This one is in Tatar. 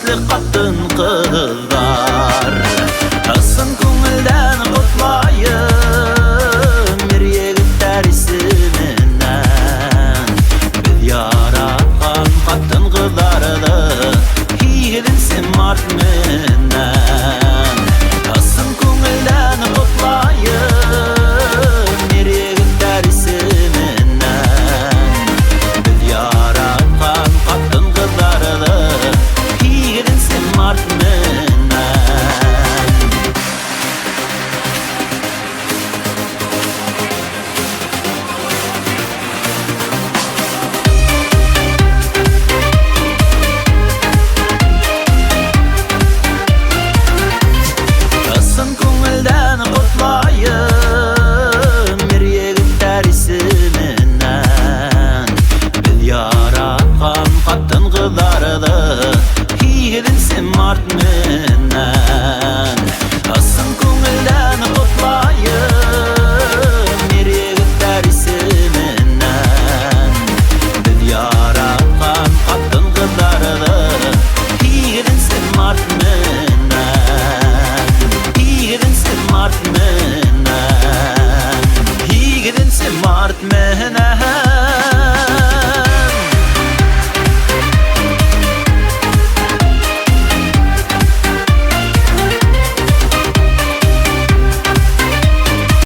hürmetli qатын kızlar. Asın көңілден kutlayın bir yigitler isiminden. Biz yaratkan qатын kızlardı higidinsin mart menden. Asın көңілден kutlayın bir yigitler isiminden. Biz yaratkan qатын kızlardı higidinsin mart menden. Asın көңілден kutlayın bir yigitler isiminden. Biz yaratkan qатын kızlardı higidinsin mart menden. Asın көңілден kutlayın bir yigitler isiminden. Biz yaratkan qатын kızlardı higidinsin mart menden. Higidinsin mart menden. Higidinsin mart menden.